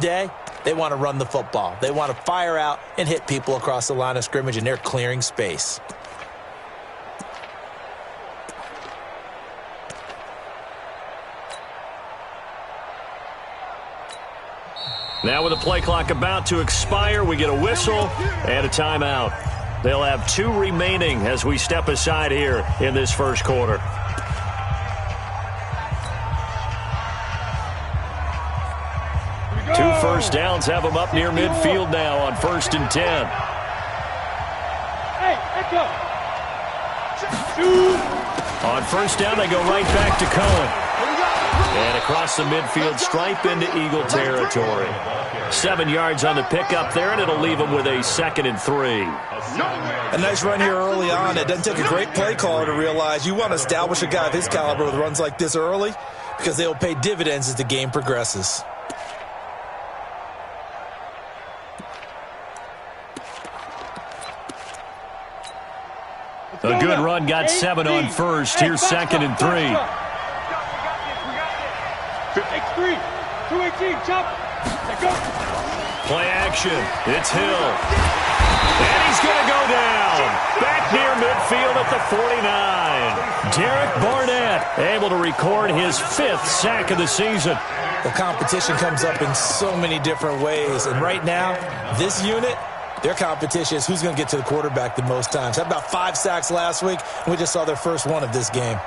day, they want to run the football. They want to fire out and hit people across the line of scrimmage, and they're clearing space. Now with the play clock about to expire, we get a whistle and a timeout. They'll have 2 remaining as we step aside here in this first quarter. Two first downs have them up near midfield now on 1st and 10. Hey, let's go. On 1st down, they go right back to Cohen. And across the midfield stripe into Eagle territory. 7 yards on the pickup there, and it'll leave them with a 2nd and 3. A nice run here early on. It doesn't take a great play caller to realize you want to establish a guy of his caliber with runs like this early because they'll pay dividends as the game progresses. A good run, got 7 on 1st. Here's 2nd and 3. X3, 218, chop. Let's go. Play action. It's Hill. And he's going to go down. Back near midfield at the 49. Derek Barnett able to record his 5th sack of the season. The competition comes up in so many different ways. And right now, this unit, their competition is who's going to get to the quarterback the most times. Had about 5 sacks last week, and we just saw their first one of this game.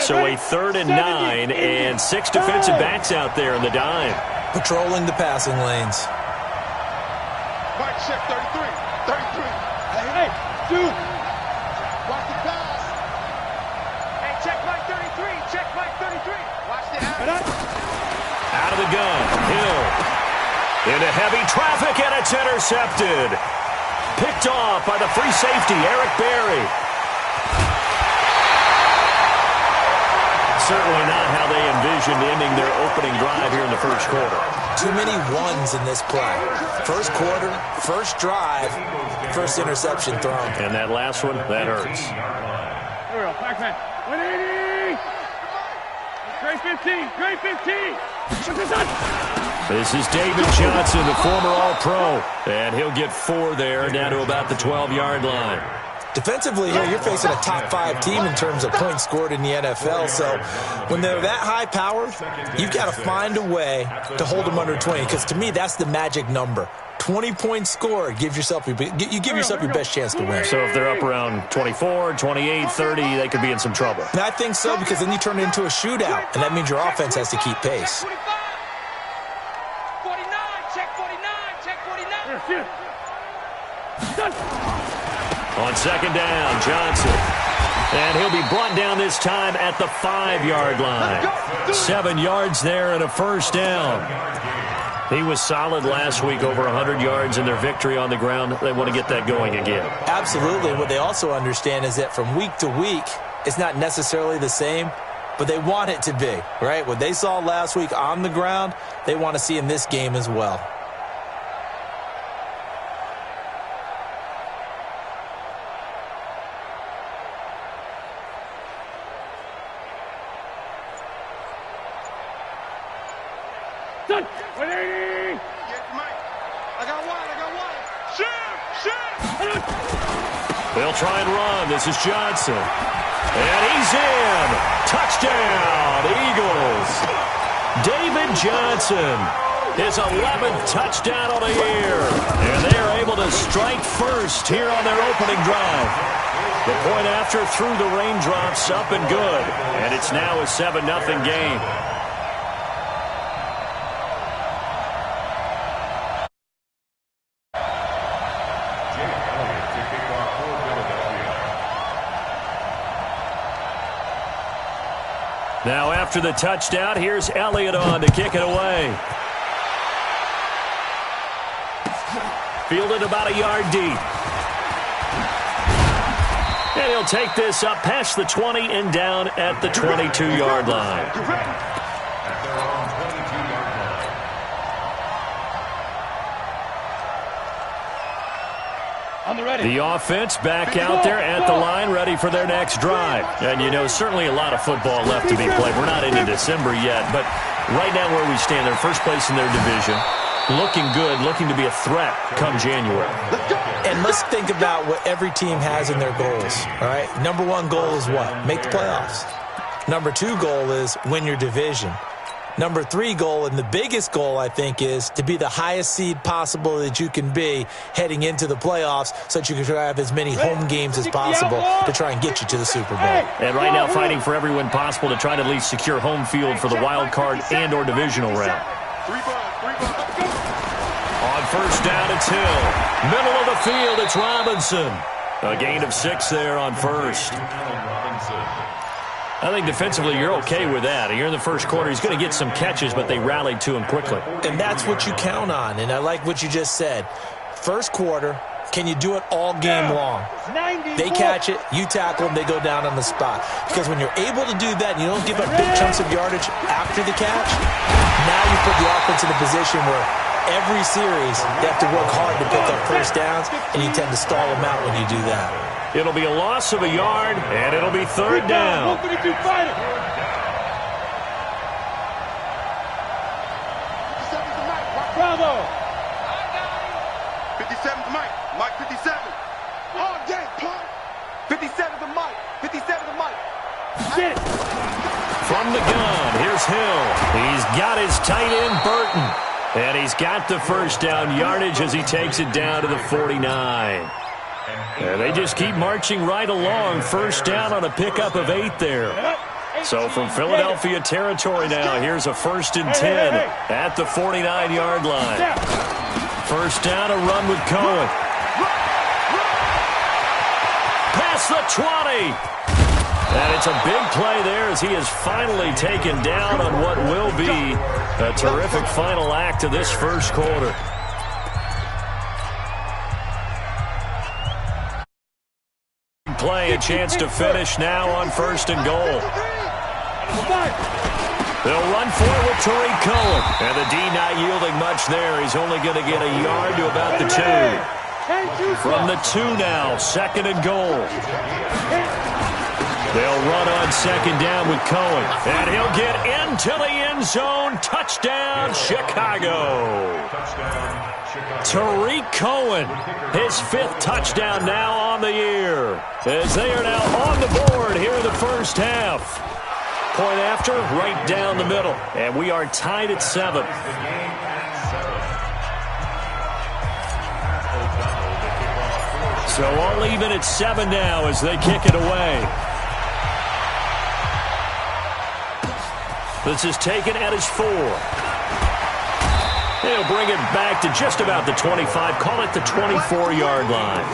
So a 3rd and 9 and 6 defensive backs out there in the dime. Patrolling the passing lanes. Mike, check 33, 33. Hey, dude. Watch the pass. Hey, check Mike 33, check Mike 33. Watch the out. Out of the gun, Hill. Into heavy traffic, and it's intercepted. Picked off by the free safety, Eric Berry. Certainly not how they envisioned ending their opening drive here in the first quarter. Too many ones in this play. First quarter, first drive, first interception thrown. And that last one, that hurts. Here we go, Pac-Man. 180! Great 15, great 15! This is David Johnson, the former All-Pro. And he'll get 4 there, down to about the 12-yard line. Defensively here, you're facing a top 5 team in terms of points scored in the NFL. So when they're that high-powered, you've got to find a way to hold them under 20. Because to me, that's the magic number. 20 points scored, you give yourself your best chance to win. So if they're up around 24, 28, 30, they could be in some trouble. And I think so, because then you turn it into a shootout, and that means your offense has to keep pace. 49, check 49, check 49. On 2nd down, Johnson. And he'll be brought down this time at the 5-yard line. 7 yards there and a first down. He was solid last week, over 100 yards in their victory on the ground. They want to get that going again. Absolutely. What they also understand is that from week to week, it's not necessarily the same, but they want it to be, right? What they saw last week on the ground, they want to see in this game as well. They'll try and run. This is Johnson. And he's in. Touchdown, Eagles. David Johnson, his 11th touchdown on the year. And they are able to strike first here on their opening drive. The point after through the raindrops, up and good. And it's now a 7-0 game. Now after the touchdown, here's Elliott on to kick it away. Fielded about a yard deep. And he'll take this up past the 20 and down at the 22-yard line. The offense back out there at the line, ready for their next drive. And, you know, certainly a lot of football left to be played. We're not into December yet, but right now where we stand, they're first place in their division. Looking good, looking to be a threat come January. And let's think about what every team has in their goals, all right? Number one goal is what? Make the playoffs. Number two goal is win your division. Number three goal, and the biggest goal, I think, is to be the highest seed possible that you can be heading into the playoffs so that you can have as many home games as possible to try and get you to the Super Bowl. And right now fighting for every win possible to try to at least secure home field for the wild card and or divisional round. On first down, it's Hill. Middle of the field, it's Robinson. A gain of 6 there on first. I think defensively you're okay with that. You're in the first quarter. He's going to get some catches, but they rallied to him quickly. And that's what you count on, and I like what you just said. First quarter, can you do it all game long? They catch it, you tackle them, they go down on the spot. Because when you're able to do that and you don't give up big chunks of yardage after the catch, now you put the offense in a position where every series they have to work hard to pick up first downs, and you tend to stall them out when you do that. It'll be a loss of a yard, and it'll be third down. Bravo! 57's Mike. Mike 57. Oh, dang, Paul. 57's a Mike. 57's a Mike. Get it. From the gun, here's Hill. He's got his tight end, Burton. And he's got the first down yardage as he takes it down to the 49. And they just keep marching right along. First down on a pickup of 8 there. So from Philadelphia territory now, here's a 1st and 10 at the 49-yard line. First down, a run with Cohen. Past the 20. And it's a big play there as he is finally taken down on what will be a terrific final act of this first quarter. Play, a chance to finish now on 1st and goal. They'll run forward to Tariq Cohen. And the D not yielding much there. He's only going to get a yard to about the 2. From the 2 now, 2nd and goal. They'll run on 2nd down with Cohen. And he'll get into the end zone. Touchdown, Chicago. Tariq Cohen, his 5th touchdown now on the year. As they are now on the board here in the first half. Point after, right down the middle. And we are tied at 7. So all even at 7 now as they kick it away. This is taken at his 4. He'll bring it back to just about the 25. Call it the 24-yard line.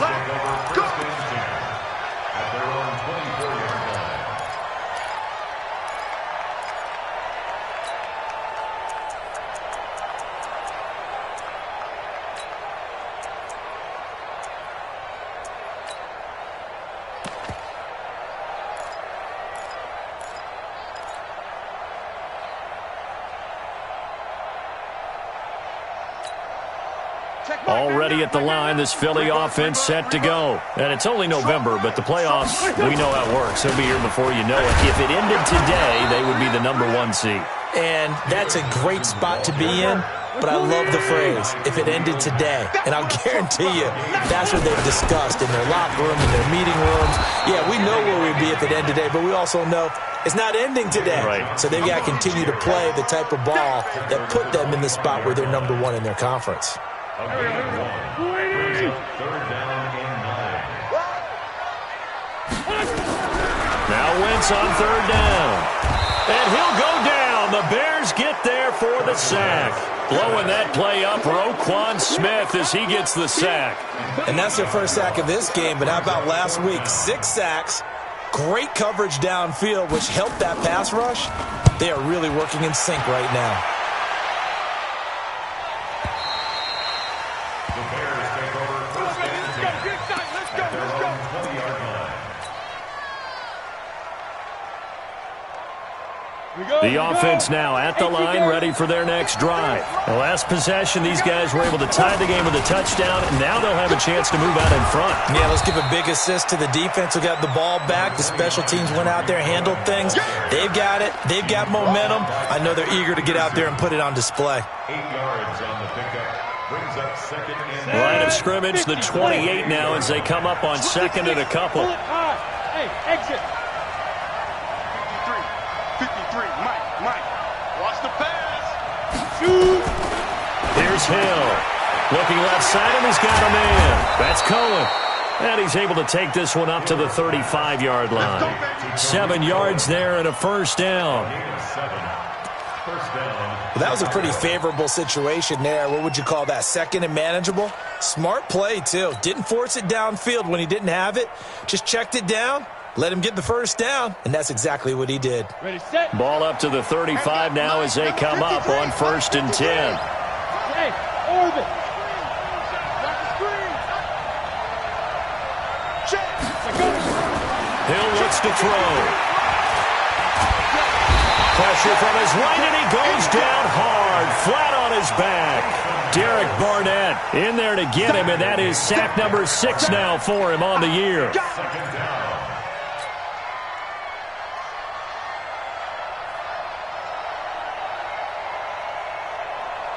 Already at the line, this Philly offense set to go. And it's only November, but the playoffs, we know how it works. They'll be here before you know it. If it ended today, they would be the number 1 seed. And that's a great spot to be in, but I love the phrase, if it ended today. And I'll guarantee you, that's what they've discussed in their locker room, in their meeting rooms. Yeah, we know where we'd be if it ended today, but we also know it's not ending today. Right. So they've got to continue to play the type of ball that put them in the spot where they're number 1 in their conference. Now Wentz on 3rd down. And he'll go down. The Bears get there for the sack. Blowing that play up, Roquan Smith as he gets the sack. And that's their first sack of this game, but how about last week? 6 sacks, great coverage downfield, which helped that pass rush. They are really working in sync right now. The offense now at the line, ready for their next drive. The last possession, these guys were able to tie the game with a touchdown, and now they'll have a chance to move out in front. Yeah, let's give a big assist to the defense who got the ball back. The special teams went out there, handled things. They've got it. They've got momentum. I know they're eager to get out there and put it on display. 8 yards on the pickup. Brings up second and Line of scrimmage, the 28 now as they come up on second and a couple. Hey, exit. 53, Mike. Watch the pass. Shoot. Here's Hill. Looking left side, and he's got a man. That's Cohen. And he's able to take this one up to the 35-yard line. 7 yards there and a first down. Well, that was a pretty favorable situation there. What would you call that? Second and manageable? Smart play, too. Didn't force it downfield when he didn't have it. Just checked it down, let him get the first down, and that's exactly what he did. Ready, set. Ball up to the 35 now as they come up on 1st and 10. Hey, orbit. Hill looks to throw. Pressure from his right, and he goes down hard, flat on his back. Derek Barnett in there to get him, and that is sack number 6 now for him on the year.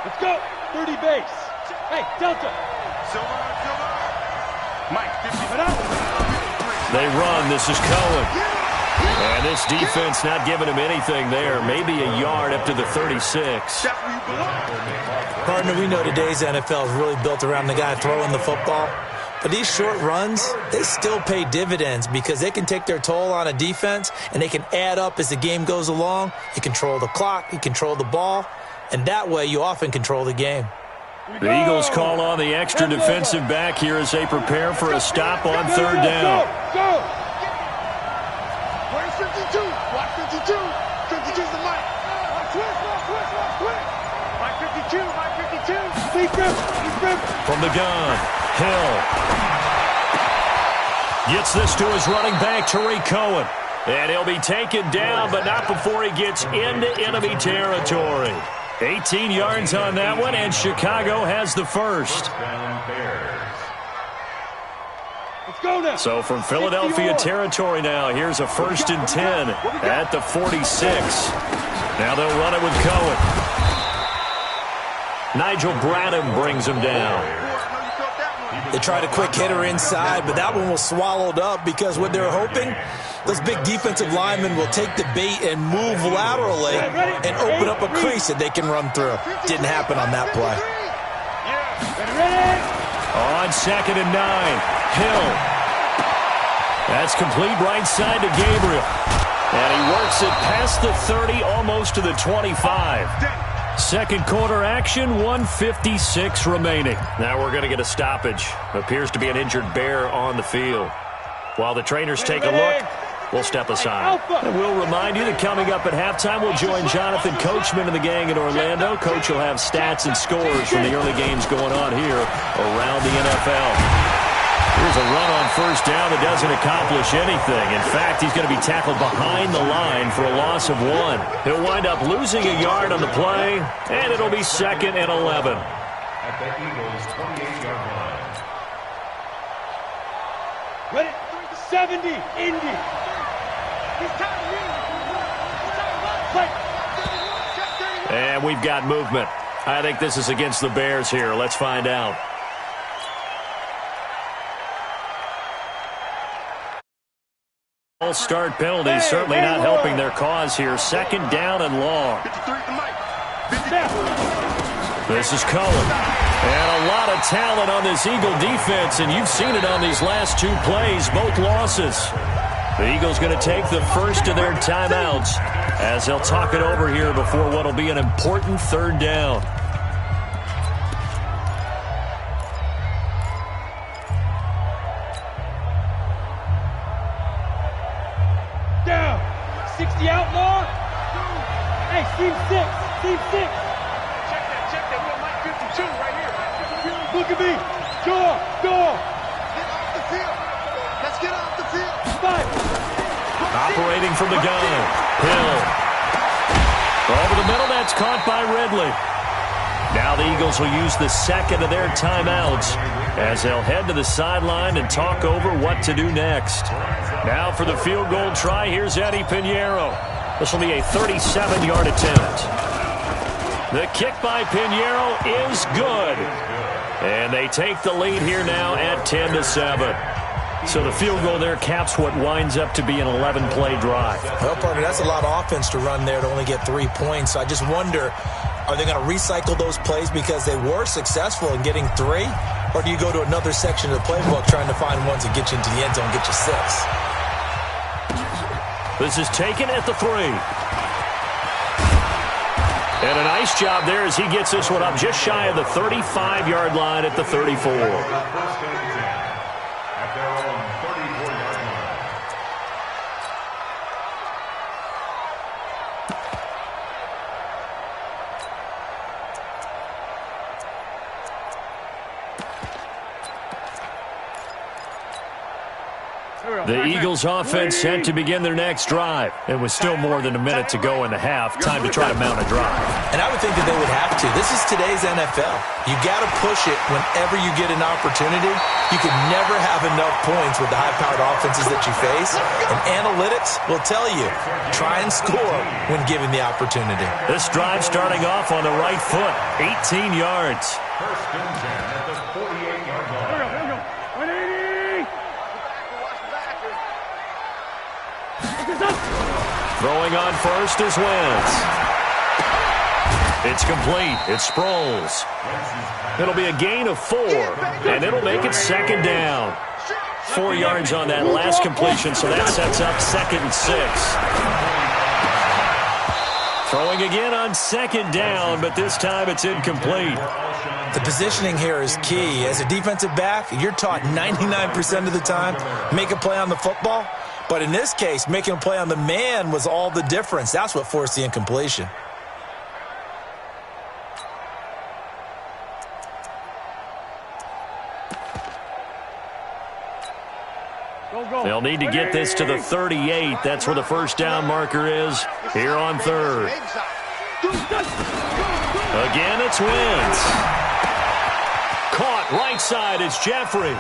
Let's go. 30 base. Hey, Delta. Silver. Mike, 50. They run. This is Cohen. And this defense not giving him anything there. Maybe a yard up to the 36. Partner, we know today's NFL is really built around the guy throwing the football. But these short runs, they still pay dividends because they can take their toll on a defense and they can add up as the game goes along. You control the clock, you control the ball, and that way you often control the game. The Eagles call on the extra defensive back here as they prepare for a stop on 3rd down. Go. Where's 52? Watch 52. 52's the Mike. Twist. Mike 52. He's gripped. From the gun, Hill gets this to his running back, Tariq Cohen. And he'll be taken down, but not before he gets into enemy territory. 18 yards on that one, and Chicago has the first. Let's go now. So from Philadelphia territory now, here's a 1st and 10 at the 46. Now they'll run it with Cohen. Nigel Bradham brings him down. They tried a quick hitter inside, but that one was swallowed up because what they're hoping, those big defensive linemen will take the bait and move laterally and open up a crease that they can run through. Didn't happen on that play. On 2nd and 9, Hill. That's complete right side to Gabriel. And he works it past the 30, almost to the 25. Second quarter action, 1:56 remaining. Now we're going to get a stoppage. Appears to be an injured bear on the field. While the trainers take a look, we'll step aside. And we'll remind you that coming up at halftime, we'll join Jonathan Coachman and the gang in Orlando. Coach will have stats and scores from the early games going on here around the NFL. Here's a run on 1st down that doesn't accomplish anything. In fact, he's going to be tackled behind the line for a loss of 1. He'll wind up losing a yard on the play, and it'll be 2nd and 11. At the Eagles' 28-yard line. Ready? 70, Indy. And we've got movement. I think this is against the Bears here. Let's find out. Start penalty certainly not helping their cause here. 2nd down and long. This is Cohen. And a lot of talent on this Eagle defense, and you've seen it on these last 2 plays, both losses. The Eagles going to take the first of their timeouts as they'll talk it over here before what will be an important 3rd down. Down. 60 outlaw. Hey, team 6. Check that. We have Mike 52 right here. Look at me. Go. Get off the field. Let's get off the field. 5. Operating from the gun. Hill. Over the middle, that's caught by Ridley. Now the Eagles will use the second of their timeouts as they'll head to the sideline and talk over what to do next. Now for the field goal try, here's Eddie Pinheiro. This will be a 37-yard attempt. The kick by Pinheiro is good. And they take the lead here now at 10-7. So the field goal there caps what winds up to be an 11-play drive. Well, partner, that's a lot of offense to run there to only get 3 points. So I just wonder, are they going to recycle those plays because they were successful in getting 3? Or do you go to another section of the playbook trying to find ones that get you into the end zone and get you 6? This is taken at the 3. And a nice job there as he gets this one up just shy of the 35-yard line at the 34. The Eagles offense set to begin their next drive. And with still more than a minute to go in the half, time to try to mount a drive. And I would think that they would have to. This is today's NFL. You got to push it whenever you get an opportunity. You can never have enough points with the high-powered offenses that you face. And analytics will tell you, try and score when given the opportunity. This drive starting off on the right foot, 18 yards. First and 10 at the 48-yard line. Throwing on first is Wentz. It's complete. It's Sproles. It'll be a gain of 4, and it'll make it second down. 4 yards on that last completion, so that sets up 2nd and 6. Throwing again on 2nd down, but this time it's incomplete. The positioning here is key. As a defensive back, you're taught 99% of the time, make a play on the football. But in this case, making a play on the man was all the difference. That's what forced the incompletion. They'll need to get this to the 38. That's where the first down marker is here on 3rd. Again, it's Wentz. Caught right side. It's Jeffrey.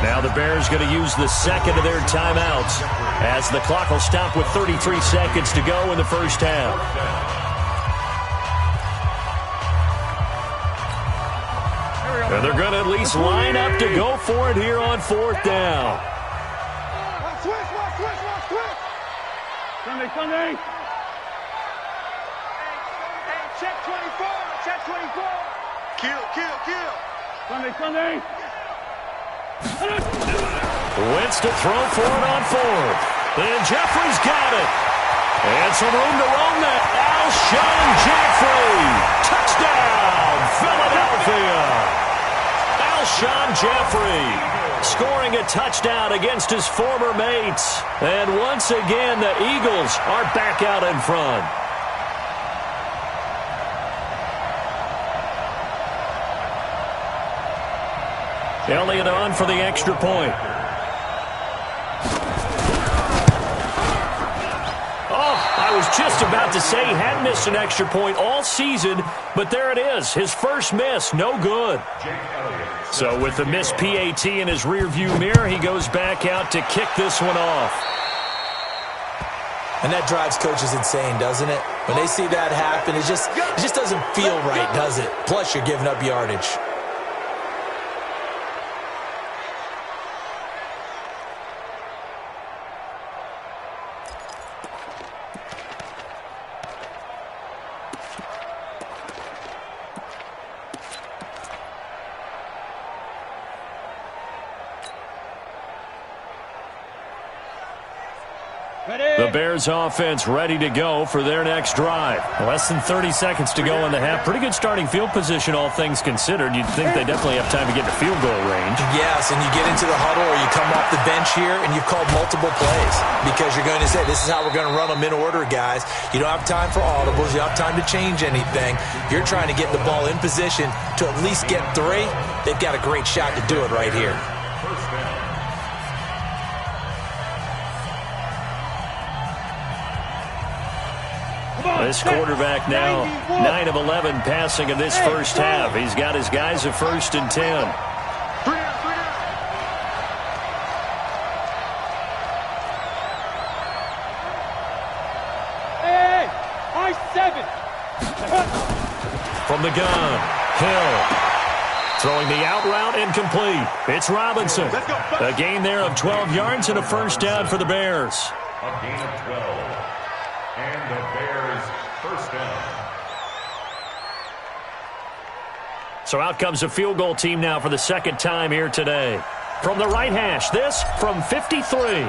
Now the Bears going to use the second of their timeouts as the clock will stop with 33 seconds to go in the first half. And they're going to at least line up to go for it here on 4th down. Sunday. Hey, check 24. Check 24. Kill. Sunday. Wentz to throw for it on 4th. And Jeffrey's got it. And some room to roam that. Alshon Jeffrey. Touchdown, Philadelphia. Alshon Jeffrey scoring a touchdown against his former mates. And once again, the Eagles are back out in front. Elliott on for the extra point. Oh, I was just about to say he hadn't missed an extra point all season, but there it is. His first miss, no good. So with the missed PAT in his rearview mirror, he goes back out to kick this one off. And that drives coaches insane, doesn't it? When they see that happen, it just doesn't feel right, does it? Plus, you're giving up yardage. The Bears offense ready to go for their next drive. Less than 30 seconds to go in the half. Pretty good starting field position, all things considered. You'd think they definitely have time to get to field goal range. Yes, and you get into the huddle or you come off the bench here and you've called multiple plays because you're going to say, this is how we're going to run them in order, guys. You don't have time for audibles. You don't have time to change anything. You're trying to get the ball in position to at least get 3. They've got a great shot to do it right here. This quarterback now 9 of 11 passing in this first half. He's got his guys at 1st and 10. From the gun, Hill. Throwing the out route incomplete. It's Robinson. A gain there of 12 yards and a first down for the Bears. A gain of 12. And the Bears first down. So out comes a field goal team now for the second time here today. From the right hash, this from 53.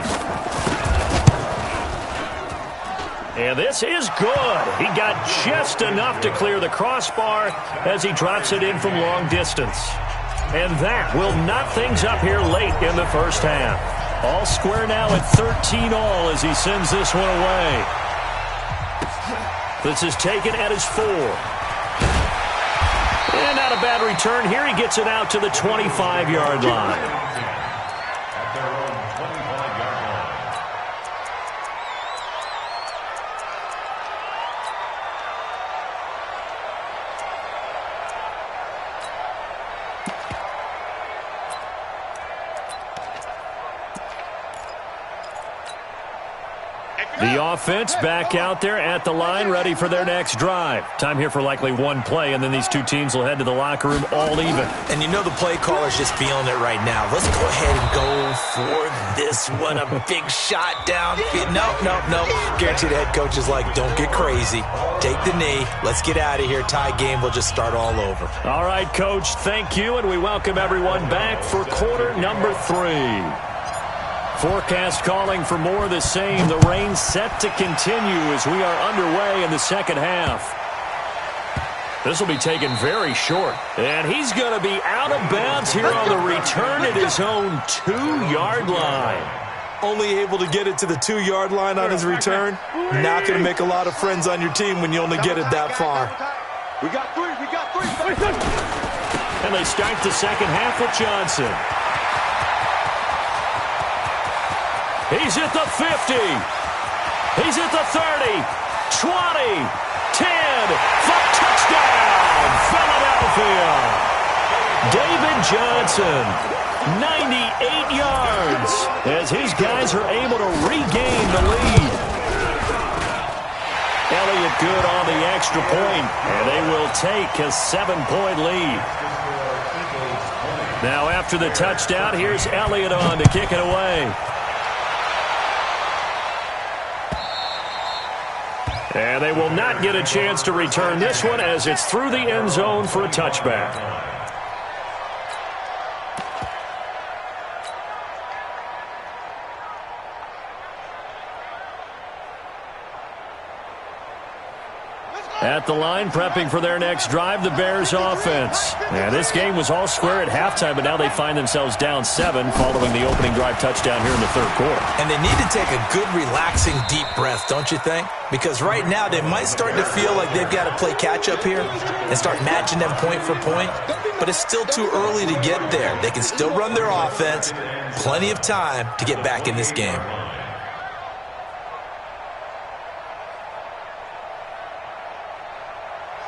And this is good. He got just enough to clear the crossbar as he drops it in from long distance. And that will knot things up here late in the first half. All square now at 13-all as he sends this one away. This is taken at his 4. And not a bad return here. He gets it out to the 25-yard line. At their own 25-yard line. The offense back out there at the line, ready for their next drive. Time here for likely one play, and then these two teams will head to the locker room all even. And you know the play caller's just feeling it right now. Let's go ahead and go for this one. A big shot down. No. Guaranteed the head coach is like, don't get crazy. Take the knee. Let's get out of here. Tie game. We'll just start all over. All right, Coach, thank you, and we welcome everyone back for quarter number 3. Forecast calling for more of the same. The rain set to continue as we are underway in the second half. This will be taken very short. And he's going to be out of bounds here on the return at his own 2-yard line. Only able to get it to the 2-yard line on his return. Not going to make a lot of friends on your team when you only get it that far. We got three. And they start the second half with Johnson. He's at the 50. He's at the 30, 20, 10, for touchdown, Philadelphia. David Johnson, 98 yards, as his guys are able to regain the lead. Elliott good on the extra point, and they will take a 7-point lead. Now after the touchdown, here's Elliott on to kick it away. And they will not get a chance to return this one as it's through the end zone for a touchback. At the line, prepping for their next drive, the Bears offense. Now, this game was all square at halftime, but now they find themselves down 7 following the opening drive touchdown here in the third quarter. And they need to take a good, relaxing, deep breath, don't you think? Because right now they might start to feel like they've got to play catch-up here and start matching them point for point. But it's still too early to get there. They can still run their offense. Plenty of time to get back in this game.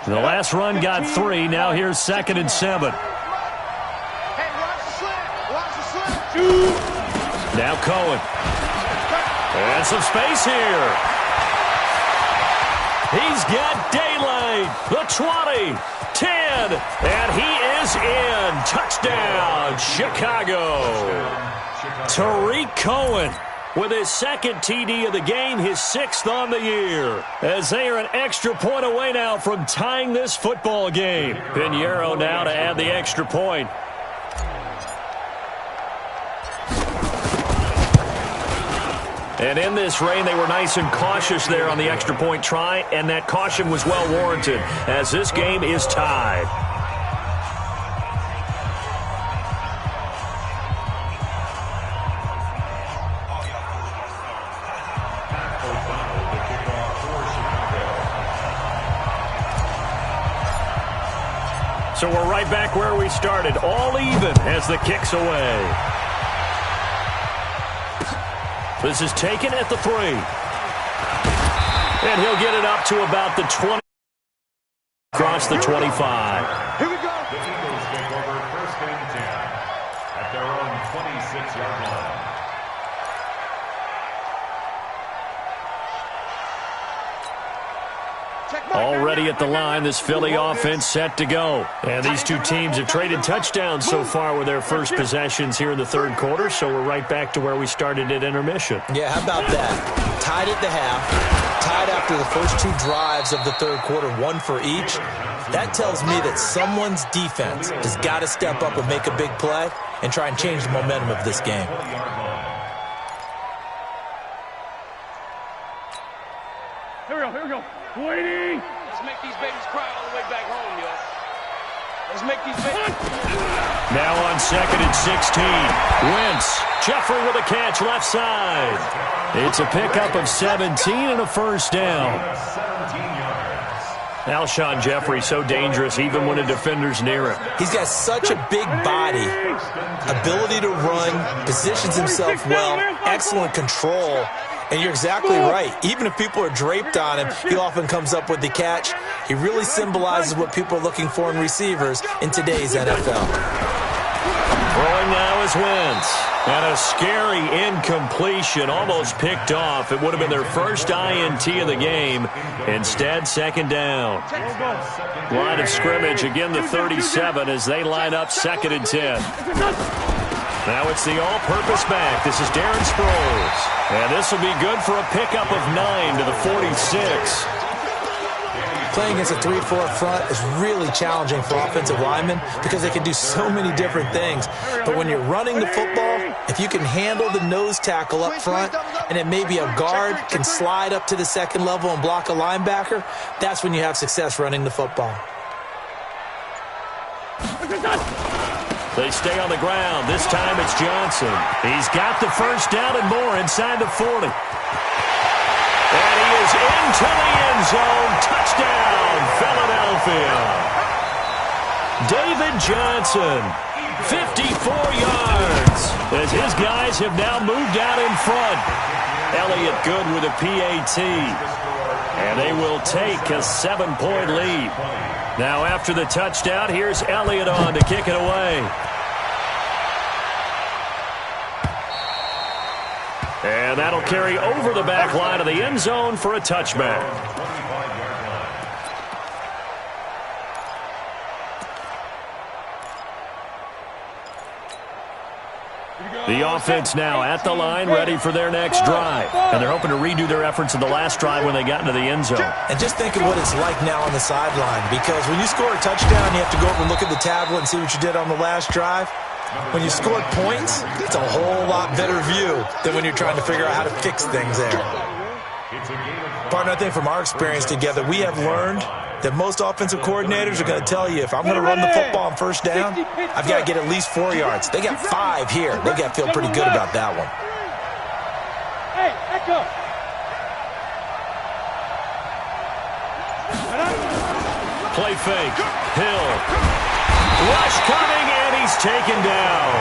The last run got 3. Now here's 2nd and 7. Hey, watch the slant. Now Cohen. And some space here. He's got daylight. The 20, 10, and he is in. Touchdown, Chicago. Tariq Cohen with his 2nd TD of the game, his 6th on the year. As they are an extra point away now from tying this football game. Pinheiro now to add the extra point. And in this rain, they were nice and cautious there on the extra point try, and that caution was well warranted as this game is tied. So we're right back where we started, all even as the kick's away. This is taken at the 3. And he'll get it up to about the 20. Across the 25. Here we go. The Eagles take over 1st and 10 at their own 26-yard line. Already at the line, this Philly offense set to go. And these two teams have traded touchdowns so far with their first possessions here in the third quarter, so we're right back to where we started at intermission. Yeah, how about that? Tied at the half, tied after the first two drives of the third quarter, one for each. That tells me that someone's defense has got to step up and make a big play and try and change the momentum of this game. Here we go. Waiting. Let's make these babies cry all the way back home, yo. Let's make these babies. Now on 2nd and 16. Wentz. Jeffrey with a catch left side. It's a pickup of 17 and a first down. 17 yards. Alshon Jeffrey so dangerous even when a defender's near him. He's got such a big body, ability to run, positions himself well, excellent control. And you're exactly right. Even if people are draped on him, he often comes up with the catch. He really symbolizes what people are looking for in receivers in today's NFL. Throwing now is Wentz. And a scary incompletion, almost picked off. It would have been their first INT of the game. Instead, second down. Line of scrimmage, again the 37 as they line up 2nd and 10. Now it's the all-purpose back. This is Darren Sproles. And this will be good for a pickup of 9 to the 46. Playing against a 3-4 front is really challenging for offensive linemen because they can do so many different things. But when you're running the football, if you can handle the nose tackle up front and then maybe a guard can slide up to the second level and block a linebacker, that's when you have success running the football. They stay on the ground. This time it's Johnson. He's got the first down and more inside the 40. And he is into the end zone. Touchdown, Philadelphia. David Johnson, 54 yards, as his guys have now moved out in front. Elliott good with a PAT. And they will take a 7-point lead. Now after the touchdown, here's Elliott on to kick it away. And that'll carry over the back line of the end zone for a touchback. The offense now at the line, ready for their next drive. And they're hoping to redo their efforts in the last drive when they got into the end zone. And just think of what it's like now on the sideline, because when you score a touchdown, you have to go over and look at the tablet and see what you did on the last drive. When you scored points, it's a whole lot better view than when you're trying to figure out how to fix things there. Partner, I think from our experience together, we have learned that most offensive coordinators are going to tell you, if I'm going to run the football on first down, I've got to get at least 4 yards. They got 5 here. They got to feel pretty good about that one. Hey, echo. Play fake. Hill. Rush coming, and he's taken down.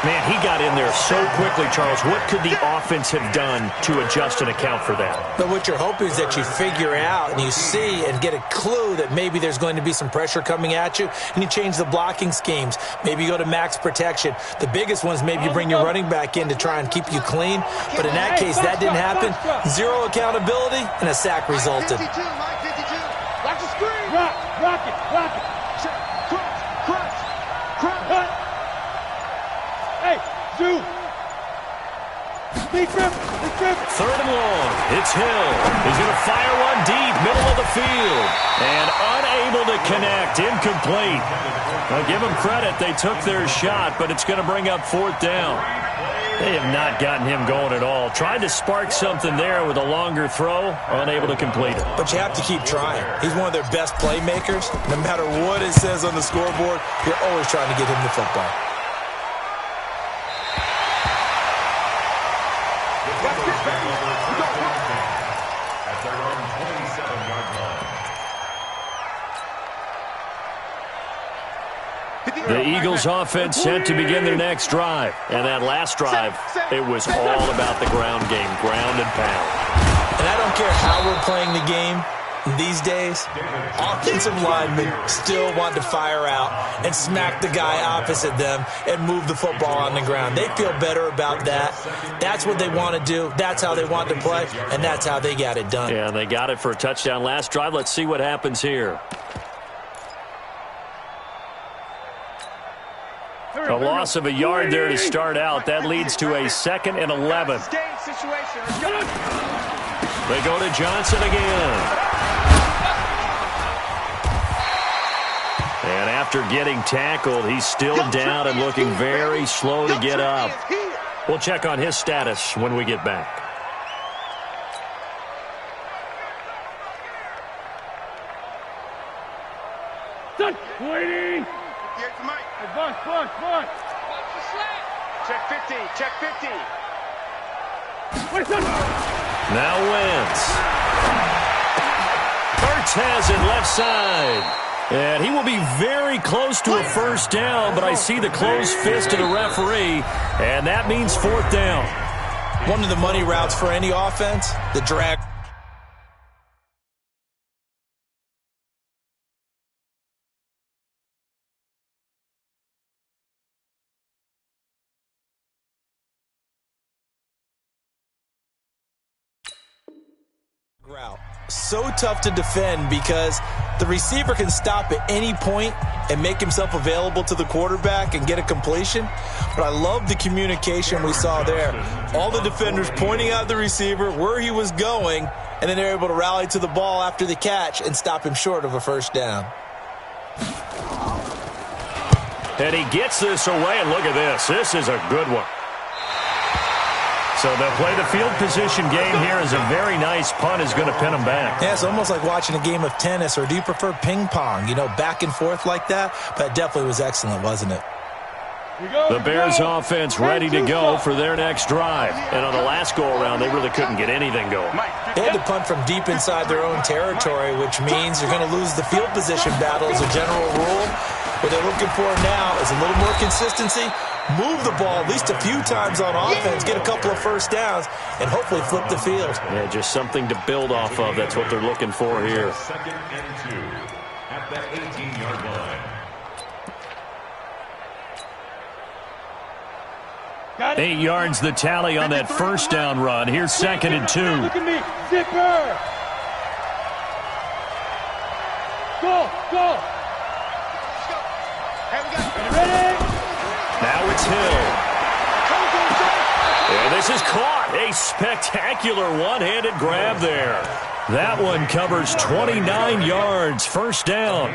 Man, he got in there so quickly, Charles. What could the offense have done to adjust and account for that? But what you're hoping is that you figure out and you see and get a clue that maybe there's going to be some pressure coming at you, and you change the blocking schemes. Maybe you go to max protection. The biggest one is maybe you bring your running back in to try and keep you clean. But in that case, that didn't happen. 0 accountability, and a sack resulted. 52, Mike 52. Watch the screen. Rock it. Crunch. Hey, Zoo. Big rip. 3rd and long. It's Hill. He's going to fire one deep, middle of the field. And unable to connect. Incomplete. Now, give them credit. They took their shot, but it's going to bring up 4th down. They have not gotten him going at all. Tried to spark something there with a longer throw. Unable to complete it. But you have to keep trying. He's one of their best playmakers. No matter what it says on the scoreboard, you're always trying to get him the football. The Eagles offense set to begin their next drive. And that last drive, it was all about the ground game, ground and pound. And I don't care how we're playing the game these days, offensive linemen still want to fire out and smack the guy opposite them and move the football on the ground. They feel better about that. That's what they want to do. That's how they want to play, and that's how they got it done. Yeah, and they got it for a touchdown last drive. Let's see what happens here. A loss of a yard there to start out. That leads to a 2nd and 11. They go to Johnson again. And after getting tackled, he's still down and looking very slow to get up. We'll check on his status when we get back. Waiting. Here's the mic. Advance. Check 50. Check 50. Now Wentz. Hurts has it left side. And he will be very close to a first down, but I see the closed fist of the referee, and that means 4th down. One of the money routes for any offense, the drag. Route. So tough to defend because the receiver can stop at any point and make himself available to the quarterback and get a completion. But I love the communication we saw there. All the defenders pointing out the receiver, where he was going, and then they're able to rally to the ball after the catch and stop him short of a first down. And he gets this away, and look at this. This is a good one. So they'll play the field position game here as a very nice punt is going to pin them back. Yeah, it's almost like watching a game of tennis, or do you prefer ping pong? You know, back and forth like that? But it definitely was excellent, wasn't it? The Bears offense ready to go for their next drive. And on the last go-around, they really couldn't get anything going. They had to punt from deep inside their own territory, which means you're going to lose the field position battle as a general rule. What they're looking for now is a little more consistency, move the ball at least a few times on offense, get a couple of first downs, and hopefully flip the field. Yeah, just something to build off of. That's what they're looking for here. 2nd and 2 at the 18-yard line. 8 yards the tally on that first down run. Here's 2nd and 2. Look at me. Zipper. Go. Now it's Hill. And this is caught. A spectacular one-handed grab there. That one covers 29 yards. First down.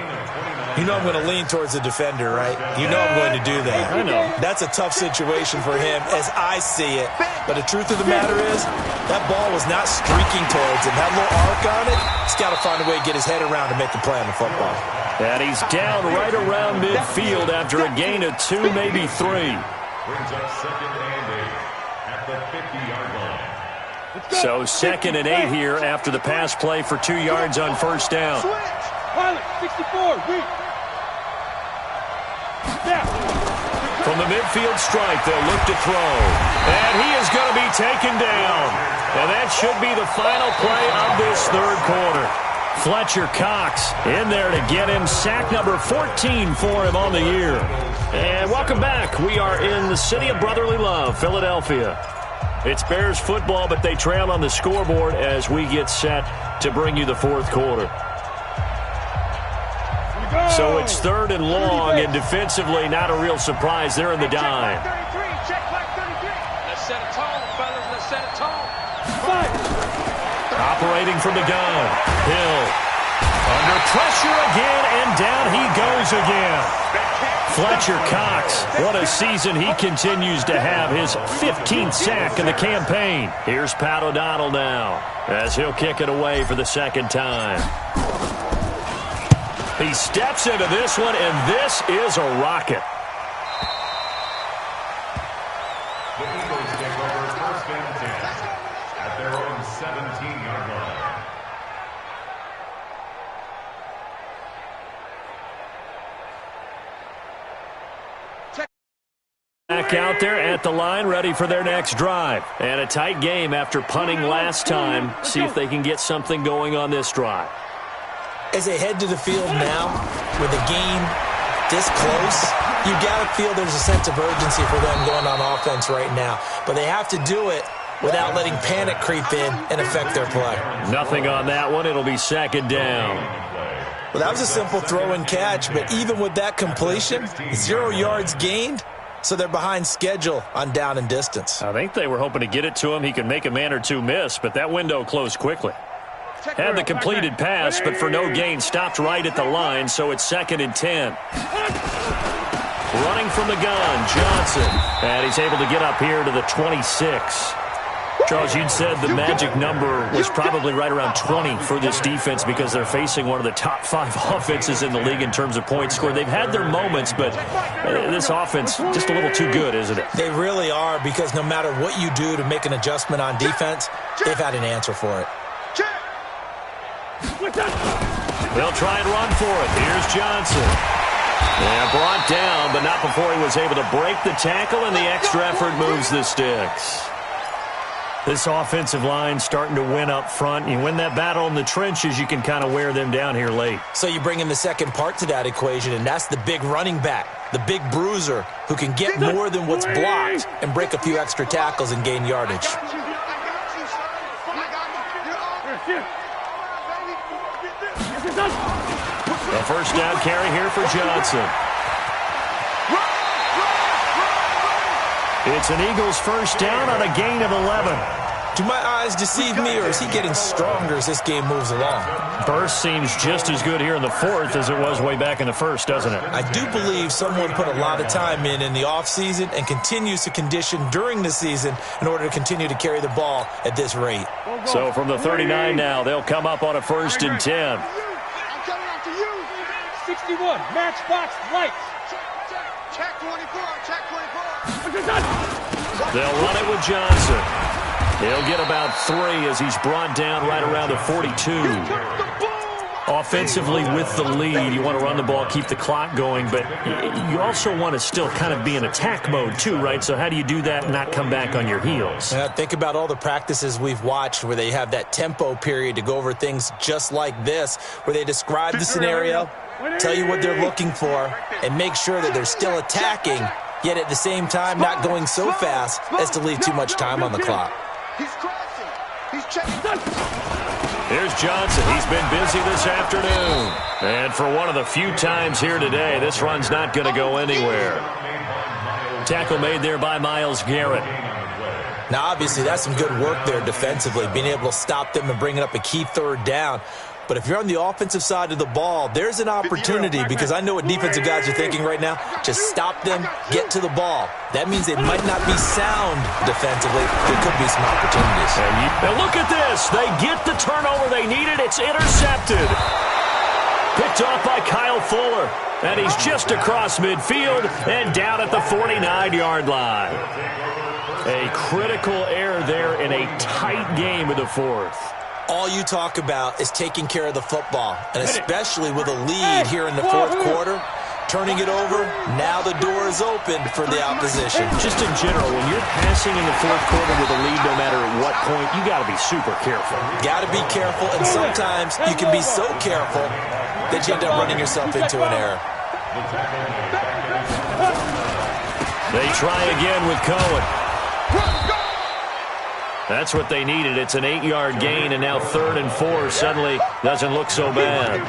You know I'm going to lean towards the defender, right? You know I'm going to do that. I know. That's a tough situation for him as I see it. But the truth of the matter is, that ball was not streaking towards him. That little arc on it, he's got to find a way to get his head around to make the play on the football. And he's down right around midfield after a gain of 2, maybe 3. Brings up 2nd and 8 at the 50-yard line. So 2nd and 8 here after the pass play for 2 yards on first down. Pilot, 64, weak. From the midfield stripe, they'll look to throw. And he is going to be taken down. And that should be the final play of this third quarter. Fletcher Cox in there to get him sack number 14 for him on the year. And welcome back. We are in the city of brotherly love, Philadelphia. It's Bears football, but they trail on the scoreboard as we get set to bring you the fourth quarter. So it's 3rd and long, and defensively not a real surprise. They're in the dime. Check flag 33. Let's set a tone, fellas. Let's set a tone. Operating from the gun. Hill under pressure again, and down he goes again. Fletcher Cox, what a season he continues to have. His 15th sack in the campaign. Here's Pat O'Donnell now as he'll kick it away for the second time. He steps into this one, and this is a rocket. The Eagles take over 1st and 10 at their own 17-yard line. Back out there at the line, ready for their next drive. And a tight game after punting last time. See if they can get something going on this drive. As they head to the field now, with the game this close, you got to feel there's a sense of urgency for them going on offense right now. But they have to do it without letting panic creep in and affect their play. Nothing on that one. It'll be second down. Well, that was a simple throw and catch, but even with that completion, 0 yards gained, so they're behind schedule on down and distance. I think they were hoping to get it to him. He could make a man or two miss, but that window closed quickly. Had the completed pass, but for no gain, stopped right at the line, so it's 2nd and 10. Running from the gun, Johnson. And he's able to get up here to the 26. Charles, you'd said the magic number was probably right around 20 for this defense because they're facing one of the top 5 offenses in the league in terms of points scored. They've had their moments, but this offense just a little too good, isn't it? They really are, because no matter what you do to make an adjustment on defense, they've had an answer for it. They'll try and run for it. Here's Johnson. Yeah, brought down, but not before he was able to break the tackle, and the extra effort moves the sticks. This offensive line starting to win up front. You win that battle in the trenches, you can kind of wear them down here late. So you bring in the second part to that equation, and that's the big running back, the big bruiser, who can get more than what's blocked and break a few extra tackles and gain yardage. A first down carry here for Johnson. It's an Eagles first down on a gain of 11. Do my eyes deceive me, or is he getting stronger as this game moves along? Burst seems just as good here in the 4th as it was way back in the 1st, doesn't it? I do believe someone put a lot of time in the offseason and continues to condition during the season in order to continue to carry the ball at this rate. So from the 39 now, they'll come up on a 1st and 10. 61, matchbox lights. Check 24, check 24. They'll run it with Johnson. He'll get about 3 as he's brought down right around the 42. Offensively with the lead, you want to run the ball, keep the clock going, but you also want to still kind of be in attack mode too, right? So how do you do that and not come back on your heels? Yeah, think about all the practices we've watched where they have that tempo period to go over things just like this, where they describe the scenario, tell you what they're looking for, and make sure that they're still attacking, yet at the same time not going so fast as to leave too much time on the clock. He's crossing. He's checking. Here's Johnson. He's been busy this afternoon. And for one of the few times here today, this run's not going to go anywhere. Tackle made there by Myles Garrett. Now, obviously, that's some good work there defensively, being able to stop them and bringing up a key 3rd down. But if you're on the offensive side of the ball, there's an opportunity, because I know what defensive guys are thinking right now. Just stop them, get to the ball. That means they might not be sound defensively. There could be some opportunities. And look at this. They get the turnover they needed. It's intercepted. Picked off by Kyle Fuller. And he's just across midfield and down at the 49-yard line. A critical error there in a tight game of the 4th. All you talk about is taking care of the football, and especially with a lead here in the 4th quarter, turning it over, now the door is open for the opposition. Just in general, when you're passing in the 4th quarter with a lead, no matter at what point, you got to be super careful. Got to be careful, and sometimes you can be so careful that you end up running yourself into an error. They try again with Cohen. That's what they needed. It's an 8-yard gain, and now 3rd and 4 suddenly doesn't look so bad.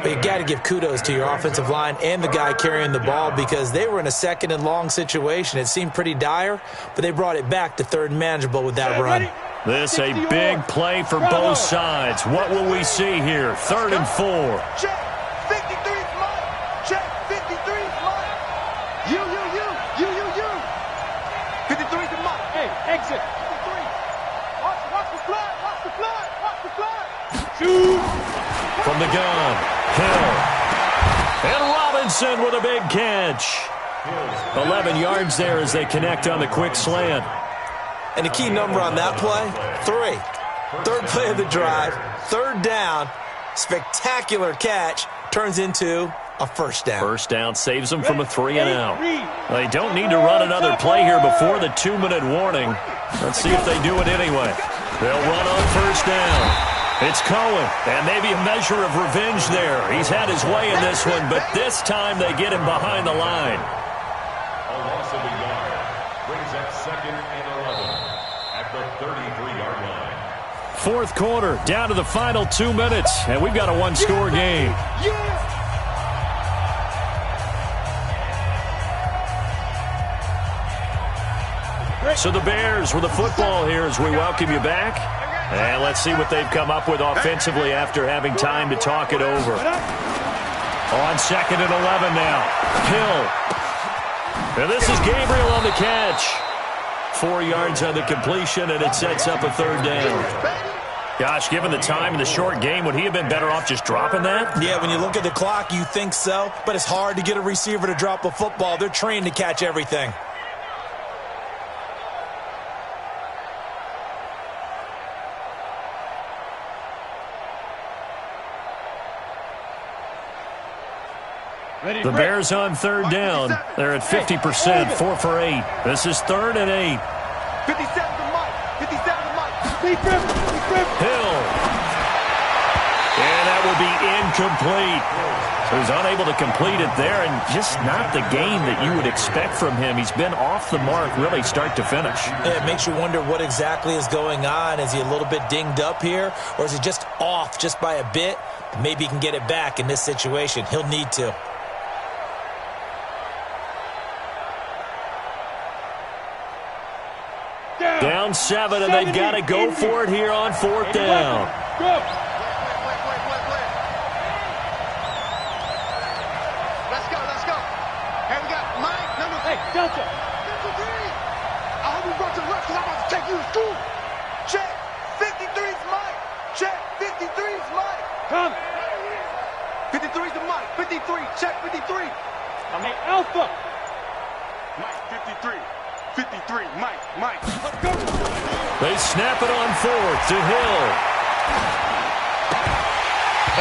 But you got to give kudos to your offensive line and the guy carrying the ball, because they were in a 2nd and long situation. It seemed pretty dire, but they brought it back to 3rd and manageable with that run. This a big play for both sides. What will we see here? 3rd and 4. Check 53 Mike. Check 53 Mike. You. 53 to Mike. Hey, exit. 53. Watch the fly. Watch the fly. Watch the fly. Shoot. From the gun, Hill. And Robinson with a big catch. 11 yards there as they connect on the quick slant. And the key number on that play, 3. 3rd play of the drive, 3rd down, spectacular catch, turns into a first down. First down saves them from a 3-and-out. They don't need to run another play here before the 2-minute warning. Let's see if they do it anyway. They'll run on first down. It's Cohen, and maybe a measure of revenge there. He's had his way in this one, but this time they get him behind the line. A loss of a yard brings up 2nd and 11 at the 33-yard line. Fourth quarter, down to the final 2 minutes, and we've got a one-score game. So the Bears with the football here as we welcome you back. And let's see what they've come up with offensively after having time to talk it over. On 2nd and 11 now. Hill. And this is Gabriel on the catch. 4 yards on the completion, and it sets up a third down. Gosh, given the time in the short game, would he have been better off just dropping that? Yeah, when you look at the clock, you think so, but it's hard to get a receiver to drop a football. They're trained to catch everything. The Bears on third down. They're at 50%, 4 for 8. This is 3rd and 8. 57 to Mike. 57 to Mike. Hill. And that will be incomplete. So he's unable to complete it there, and just not the game that you would expect from him. He's been off the mark really start to finish. It makes you wonder what exactly is going on. Is he a little bit dinged up here, or is he just off just by a bit? Maybe he can get it back in this situation. He'll need to. Down 7, and they've got to go for it here on 4th down. Let's go. Hey, we got Mike, number 53. Delta. 53. I hope you brought your lunch because I'm about to take you to school. Check. 53's Mike. Check. 53's Mike. Come. 53's the Mike. 53. Check 53. I'm an Alpha. Mike, 53. 53, Mike. Let's go. They snap it on 4th to Hill.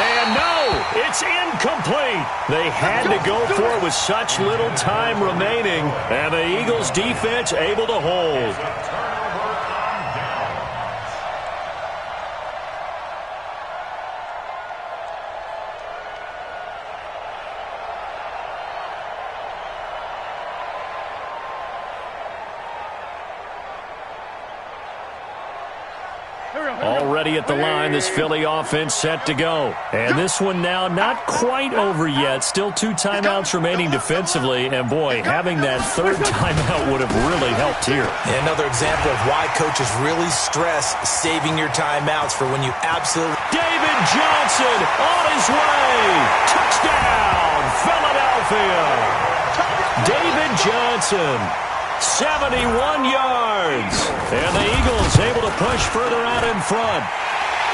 And no, it's incomplete. They had to go for it with such little time remaining, and the Eagles defense able to hold. Already at the line, this Philly offense set to go. And this one now not quite over yet. Still 2 timeouts remaining defensively. And, boy, having that 3rd timeout would have really helped here. And another example of why coaches really stress saving your timeouts for when you absolutely... David Johnson on his way. Touchdown, Philadelphia. David Johnson. 71 yards. And the Eagles able to push further out in front.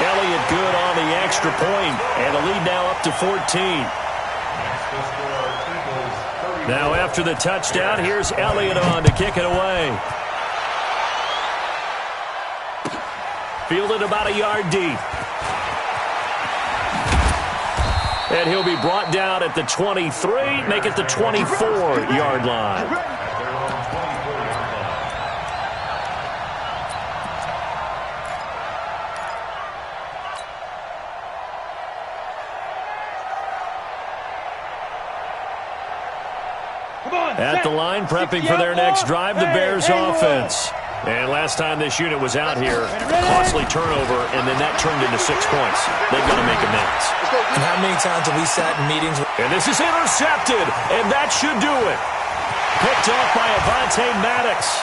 Elliott good on the extra point, and the lead now up to 14. Now after the touchdown, here's Elliott on to kick it away. Fielded about a yard deep. And he'll be brought down at the 23, make it the 24-yard line. At the line, prepping for their next drive, the Bears offense. And last time this unit was out here, costly turnover, and then that turned into 6 points. They've got to make amends. And how many times have we sat in meetings? And this is intercepted, and that should do it. Picked off by Avonte Maddox.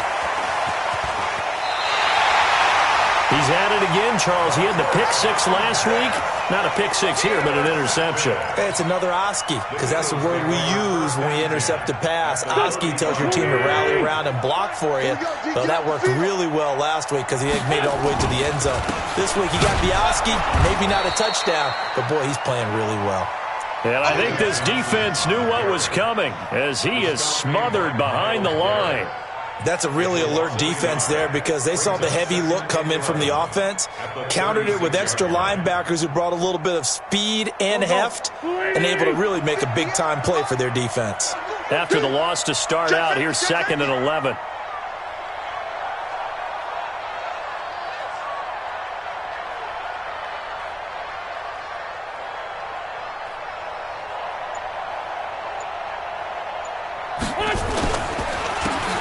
He's at it again, Charles. He had the pick 6 last week. Not a pick 6 here, but an interception. It's another Oski, because that's the word we use when we intercept a pass. Oski tells your team to rally around and block for you. Well, that worked really well last week because he made it all the way to the end zone. This week he got the Oski, maybe not a touchdown, but boy, he's playing really well. And I think this defense knew what was coming as he is smothered behind the line. That's a really alert defense there because they saw the heavy look come in from the offense, countered it with extra linebackers who brought a little bit of speed and heft, and able to really make a big-time play for their defense. After the loss to start out, here's 2nd and 11.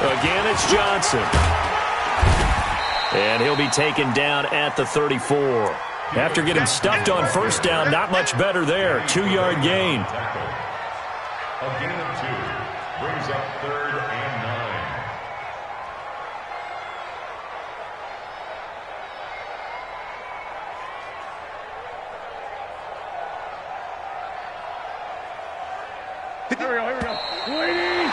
Again, it's Johnson. And he'll be taken down at the 34. After getting stuffed on first down, not much better there. 2-yard gain. A gain of 2 brings up 3rd and 9. Here we go. Waiting.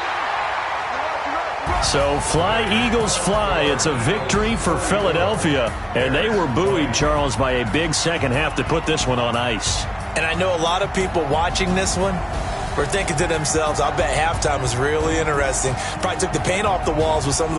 So fly, Eagles, fly. It's a victory for Philadelphia. And they were buoyed, Charles, by a big second half to put this one on ice. And I know a lot of people watching this one were thinking to themselves, I'll bet halftime was really interesting. Probably took the paint off the walls with some of